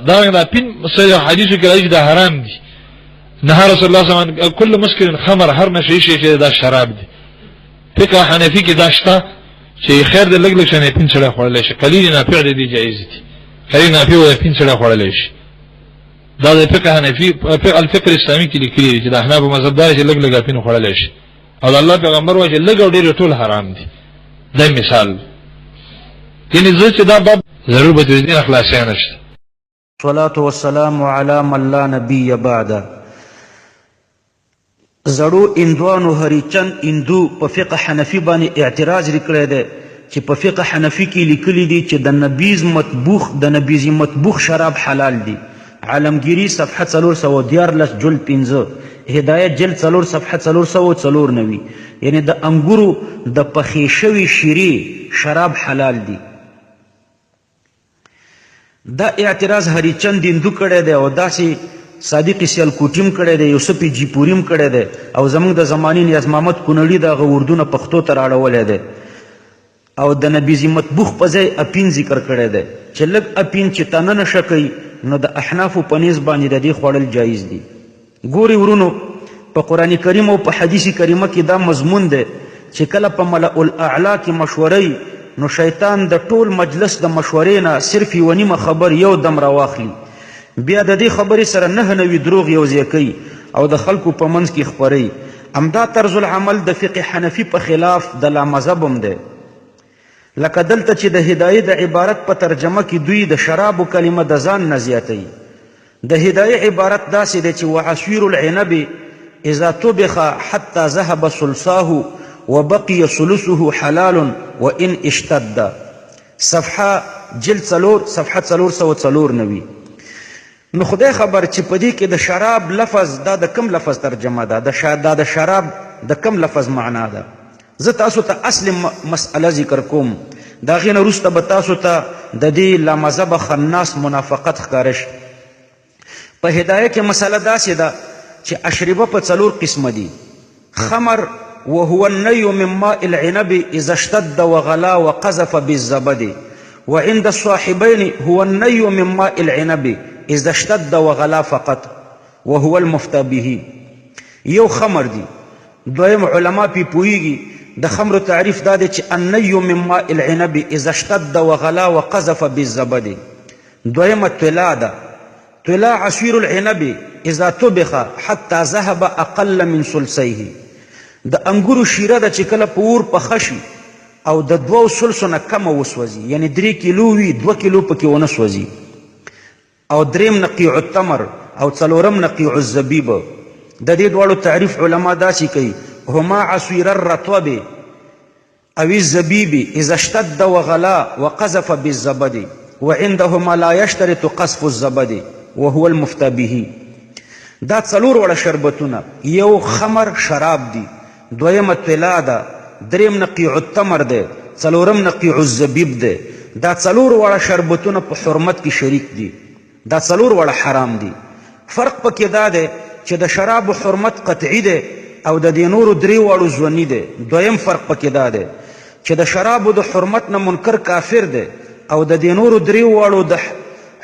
دا اپین صحیح حدیثو کې راځي دا حرام دي. نه رسول الله صلی الله علیه وسلم کل مسکر خمر، هر نشي شي چې دا شراب دي. فقه حنفي کې دا شته چې خیر د لګ لګ شنه پین سره خورل شي، قلیل نافع دي جایز دي. قلیل نافع او پین سره خورل شي. دا د فقه حنفي الفقه الاسلامي کې لیکلي دي چې د احناف مذهب دار چې لګ لګ پین خورل شي. او الله پیغمبر وايي لګ او ډیر ټول حرام دي. دا مثال یعنی زه چې دا باب ضرور به دې اخلاص نشته. صلاة والسلام على من لا نبي بعد. زړو اندوانو هریچند اندو په فقه حنفي باندې اعتراض لري دی چې په فقه حنفي کې لیکلي دي چې د نبیز مطبوخ شراب حلال دي. عالمگیری صفحه 414 جلد 15، هدایت جلد 4 صفحه 494. یعنی د انګورو د پخې شوي شیرې شراب حلال دي. دا اعتراض هریچند اندو کړی دی او داسې صادق سیالکوټیم کړی دی، یوسف جیپوریم کړی دی او زمونږ د زمانې نیاز محمد کونړي دغه اردونه پښتو ته راړولی دی او د نبیز مطبوخ په ځای اپین ذکر کړی دی چې لږ اپین چې تنه نشه کوي نو د احنافو په نیز باندې د دې خوړل جایز دي. ګوري ورونو په قرآن کریم او په حدیث کریمه کې دا مضمون دی چې کله په ملأ الاعلی کې مشورې نو شیطان د ټول مجلس د مشورې نه صرف یوه نیمه خبر یو دم راواخلي، بیا د دې خبرې سره 99 دروغ یوځای کوي او د خلکو په منځ کې خپروي. همدا طرز العمل د فقه حنفي په خلاف د لامذهب هم دی. لکه دلته چې د هدایې د عبارت په ترجمه کې دوی د شرابو کلمه د ځان نه زیاتوي. د هدایې عبارت داسې دی چې وعصير العنب اذا طبخ حتى ذهب ثلثاه وبقي ثلثه حلال وان اشتد. صفحه جلد 4 صفحه 494. نو خدای خبر چې په دې کې د شراب لفظ دا د کم لفظ ترجمه ده، د شراب د کم لفظ معنا ده. زه تاسو ته اصل مسئله ذکر کوم، دا غینه وروسته به تاسو ته د دې لامذهب خناس منافقت ښکاره شي. په هدایه کې مسله داسې ده چې اشربه په 4 قسمه دي. خمر وهو الني من ماء العنب اذا اشتد وغلا وقذف بالزبد، وعند الصاحبين هو الني من ماء العنب اذا اشتد وغلا فقط وهو المفتى به. یو خمر دی. دویم علما پی پویږي د خمر تعریف دا دی چې الني من ماء العنب اذا اشتد وغلا وقذف بالزبد. دویم طلا ده. طلا عصير العنب اذا طبخ حتى ذهب اقل من ثلثيه. د انګورو شیره ده چې کله په اور پخه شي او د 2 ثلثو نه کمه وسوځي، یعنی 3 کیلو وي 2 کیلو پکې ونه سوځي. او دریم نقیع التمر او څلورم نقیع الزبیب. د دې دواړو تعریف علما داسې کوي هما عصير الرطب او الزبيب اذا اشتد وغلا وقذف بالزبد وعندهما لا يشترط قذف الزبد وهو المفتى به. دا 4 وړه شربتونه، یو خمر شراب دی، دویم طلا ده، دریم نقیع التمر ده، څلورم نقیع الزبیب ده. دا 4 وړه شربتونه په حرمت کې شریک دي. دا 4 وړه حرام دي. فرق پکې دا دی چې د شراب حرمت قطعي دی او د دې نورو 3 وړو ځونی دی. دویم فرق پکې دا دی چې د شرابو د حرمت نه منکر کافر دی او د دې نورو 3 وړو د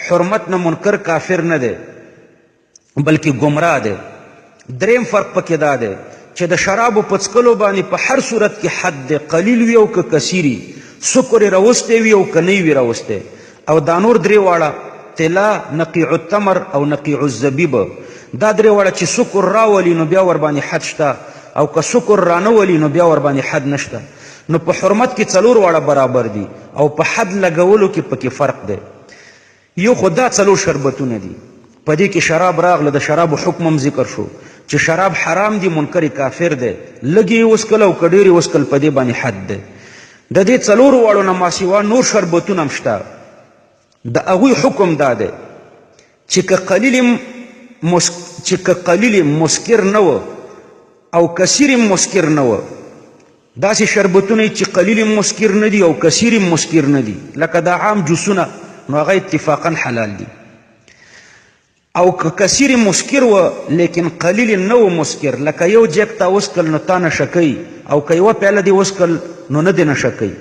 حرمت نه منکر کافر نه دی بلکې گمراه دی. دریم فرق پکې دا دی چې د شرابو په څکلو باندې په هر صورت کې حد دی، قلیل وي او که کثیري، سکر یې راوستی وي او که نه وي راوستی. او دا نور 3 واړه طلا، نقیع التمر او نقیع الزبیب، دا 3 واړه چې سکر راولي نو بیا ورباندې حد شته او که سکر رانولي نو بیا ورباندې حد نشته. نو په حرمت کې 4 واړه برابر دي او په حد لګولو کې پکې فرق دی. یو خو دا 4 شربتونه دي. په دې کې شراب راغله، د شرابو حکم هم ذکر شو چې شراب حرام دي، منکر کافر دی، لږې وسکل او که ډېرې وسکل په دې باندې حد دی. د دې 4 واړو نه ماسیوا نور شربتونه هم شته. د هغوی حکم دا دی چې که قلیل مسکر نه و او کثیر مسکر نه و. داسې شربتونه چې قلیل مسکر نه دي او کثیر مسکر نه دي، لکه دا عام جوسونه، نو هغه اتفاقا حلال دي. او که کثیر مسکر و لیکن قلیل نه و مسکر، لکه یو جیک تا وسکل نو تا نشه کوي او که یوه پیاله دې وسکل نو نه دې نشه کوي.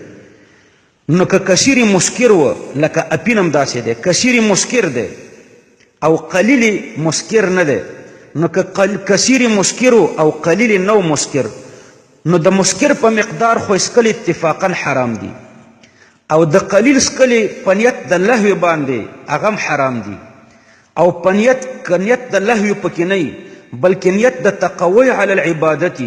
نو که کثیر مسکر و لکه اپین هم داسې دی، کثیر مسکر دی او قلیل مسکر نه دی نو که کثیر مسکر او قلیل نو مسکر نو د مسکر په مقدار خو اسکل اتفاقا حرام دي او د قلیل اسکل په نیت د لهو باندې هغه حرام دي او په نیت د لهو پکې نه بلکې نیت د تقوی علی العبادت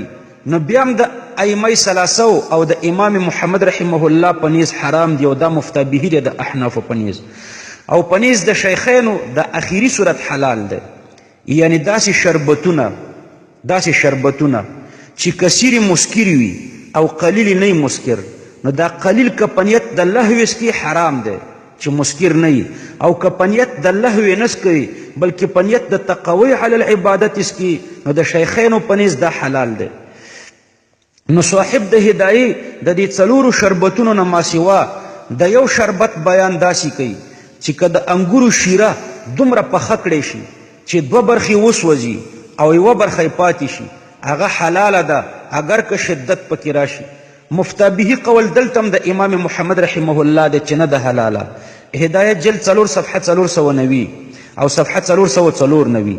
نو بیا هم د ائمه ثلاثه او د امام محمد رحمه الله په نیز حرام دی او دا مفتي به دی د احناف په نیز او په نیز د شیخینو د اخیری صورت حلال ده یعنی داسې شربتونه چې کثیر مسکر وي او قلیل نه مسکر نو دا قلیل که په نیت د لهو اسکي حرام ده چې مسکر نه او که په نیت د لهو نه اسکي بلکې په نیت د تقوی علی العبادت اسکي نو د شیخینو په نیز دا حلال ده نو صاحب د هدایې د دې څلورو شربتونو نه ماسوا د یو شربت بیان داسې کوي چې که د انګورو شیره دومره پخه کړې شي چې دوه برخې وسوځي او یوه برخه پاتې شي هغه حلاله ده اگر که شدت پکې راشي مفتی به قول دلته هم د امام محمد رحمه الله د چې نه ده حلاله هدایت جلد 4 صفحه 490 او صفحه 494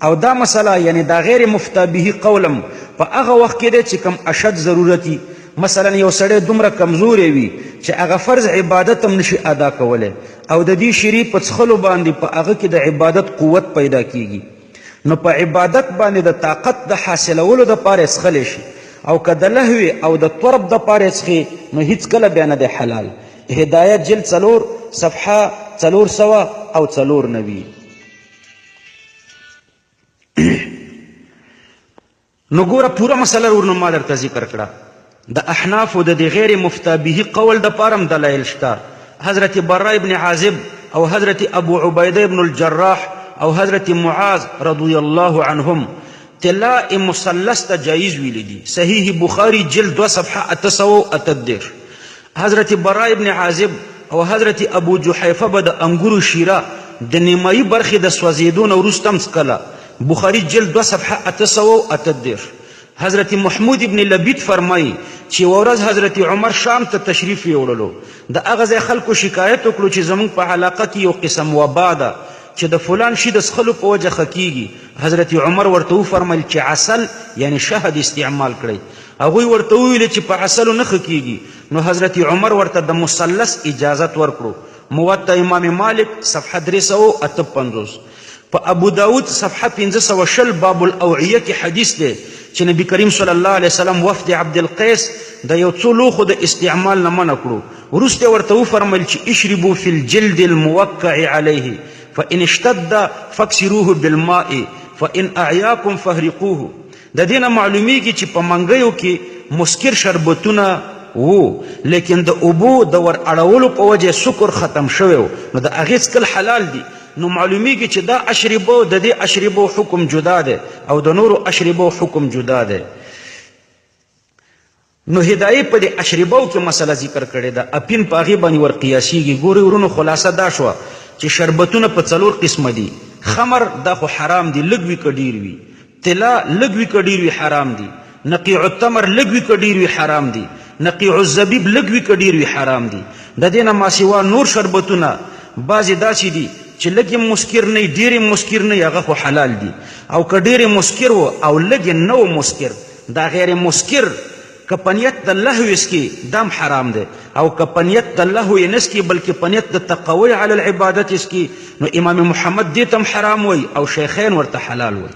او دا مسله یعنی دا غیر مفتی به قولم په هغه وخت کې دی چې کم اشد ضرورتي مثلا یو سړی دومره کمزوری وي چې هغه فرض عبادت هم نشي ادا کولی او د دې شیرې په څښلو باندې په هغه کې د عبادت قوت پیدا کیږي نو په عبادت باندې د طاقت د حاصلولو دپاره څښلی شي او که د لهوې او د طرب دپاره څښي نو هیڅکله بیا نه دی حلال هدایت جلد 4 صفحه 494 نو ګوره پوره مسله ورنه ما درته ذکر کړه د احنافو د دې غیر مفتی به قول دپاره هم دلایل شته حضرت براء ابن عازب او حضرت ابو عبیده ابن الجراح او حضرت معاذ رضی الله عنهم طلاء مثلث ته جایز ویلی دي صحیح بخاری جلد 2 صفحه 818 حضرت براء ابن عازب او حضرت ابو جحیفه به د انګورو شیره د نیمایي برخې د سوځېدو نه وروسته هم څکله بخاری جلد 2 صفحه 818 حضرت محمود ابن لبید فرمایي چې ورځ حضرت عمر شام ته تشریف یوړلو د هغه ځای خلکو شکایت وکړو چې زموږ په علاقه کې یو قسم وبا ده چې د فلان شي د څښلو په وجه ښه کیږي حضرت عمر ورته وفرمیل چې عسل یعنی شهد استعمال کړئ هغوی ورته وویل چې په عسلو نه ښه کیږي نو حضرت عمر ورته د مثلث اجازت ورکړو موطا امام مالک صفحه 358 په ابو داود صفحه 520 باب الاوعیه کې حدیث دی چې نبی کریم صلی الله علیه وسلم وفد عبد القیس د یو څو لوښو د استعمال نه منع کړو وروسته ورته وفرمیل چې اشربوا فی الجلد الموقع علیه فإن اشتد فاكسروه بالماء فإن أعياكم فاهرقوه د دې نه معلومیږي چې په منګیو کې مسکر شربتونه وو لیکن د اوبو د ور اړولو په وجه سکر ختم شوی نو د هغې څکل حلال دي نو معلومیږي چې دا اشربو د دې اشربو حکم جدا دی او د نورو اشربو حکم جدا دی نو هدایې په دې اشربو کې مسله ذکر کړې ده اپین په هغې باندې ور قیاسیږي ګورې ورونو خلاصه دا شوه چې شربتونه په 4 قسمه دي خمر دا خو حرام دي لږ وي که ډېر وي طلا لږ وي که ډېر وي حرام دي نقیع التمر لږ وي که ډېر وي حرام دي نقیع الزبیب لږ وي که ډېر وي حرام دي د دې نه ماسوا نور شربتونه بعضې داسې دي چې لږ یې مسکر نه ډېر یې مسکر نه هغه خو حلال دي او که ډېر یې مسکر و او لږ یې نه و مسکر دا غیر مسکر که په نیت د لهو اسکي دام حرام دی او که په نیت د لهو یې نه اسکي بلکې په نیت د تقوی علی العبادت اسکي نو امام محمد دې ته هم حرام وی او شیخین ورته حلال وی